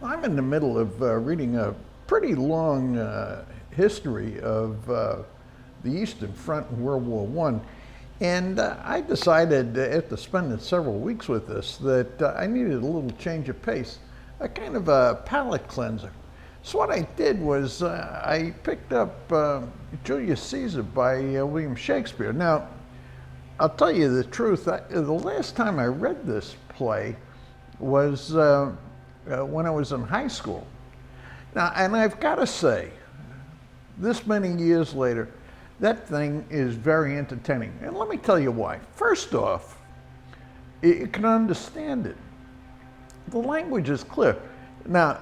I'm in the middle of reading a pretty long history of the Eastern Front in World War I. And I decided, after spending several weeks with this, that I needed a little change of pace, a kind of a palate cleanser. So what I did was I picked up Julius Caesar by William Shakespeare. Now, I'll tell you the truth, the last time I read this play was when I was in high school. Now, and I've got to say, this many years later, that thing is very entertaining. And let me tell you why. First off, you can understand it. The language is clear. Now,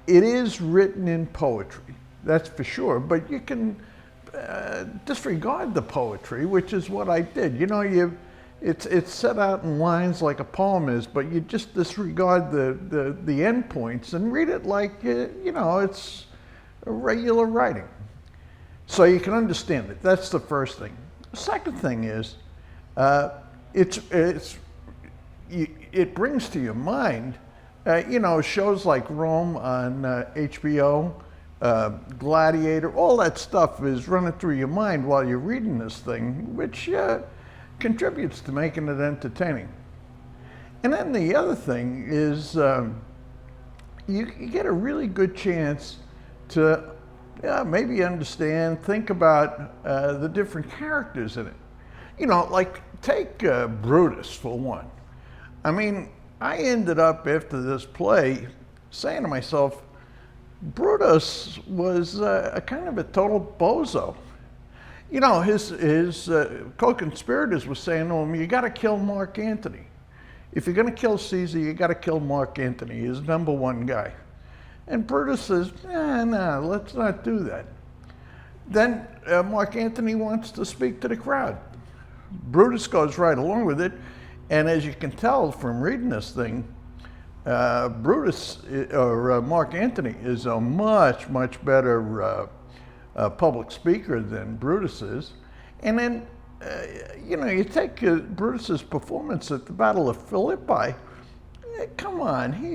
it is written in poetry, that's for sure, but you can disregard the poetry, which is what I did. You know, it's set out in lines like a poem is, but you just disregard the end points and read it like, you know, it's a regular writing. So you can understand it. That's the first thing. The second thing is, it brings to your mind, you know, shows like Rome on HBO, Gladiator, all that stuff is running through your mind while you're reading this thing, which contributes to making it entertaining. And then the other thing is you get a really good chance to maybe understand, think about the different characters in it. You know, like take Brutus for one. I mean, I ended up after this play saying to myself, Brutus was a kind of a total bozo. You know, his co-conspirators were saying to him, you got to kill Mark Antony. If you're going to kill Caesar, you got to kill Mark Antony, his #1 guy. And Brutus says, no, let's not do that. Then Mark Antony wants to speak to the crowd. Brutus goes right along with it. And as you can tell from reading this thing, Brutus, or Mark Antony, is a much, much better public speaker than Brutus is. And then, you know, you take Brutus's performance at the Battle of Philippi. Come on, he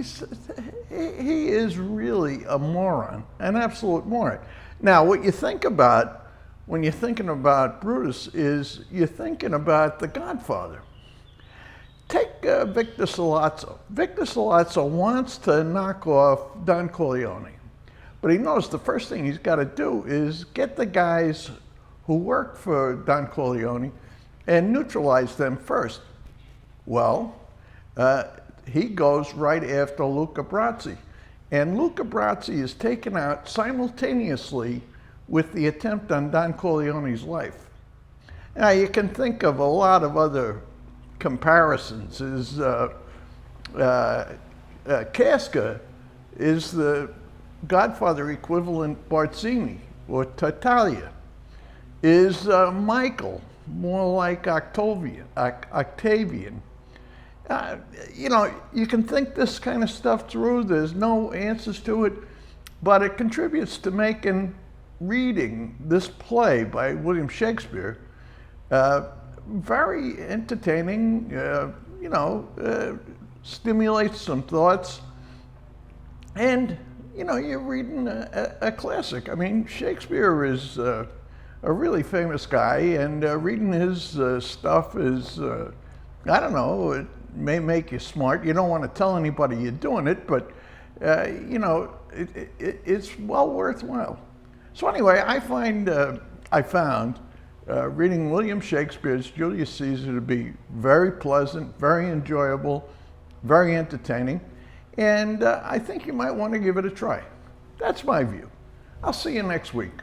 is really a moron, an absolute moron. Now, what you think about when you're thinking about Brutus is you're thinking about The Godfather. Take Victor Sollozzo. Victor Sollozzo wants to knock off Don Corleone, but he knows the first thing he's got to do is get the guys who work for Don Corleone and neutralize them first. Well, he goes right after Luca Brasi, and Luca Brasi is taken out simultaneously with the attempt on Don Corleone's life. Now, you can think of a lot of other comparisons. Casca is the Godfather equivalent Barzini, or Tartaglia. Is Michael more like Octavian? You know, you can think this kind of stuff through. There's no answers to it, but it contributes to making reading this play by William Shakespeare very entertaining, you know, stimulates some thoughts. And, you know, you're reading a classic. I mean, Shakespeare is a really famous guy, and reading his stuff is, I don't know, it may make you smart. You don't want to tell anybody you're doing it, but, you know, it's well worthwhile. So anyway, I found reading William Shakespeare's Julius Caesar to be very pleasant, very enjoyable, very entertaining, and I think you might want to give it a try. That's my view. I'll see you next week.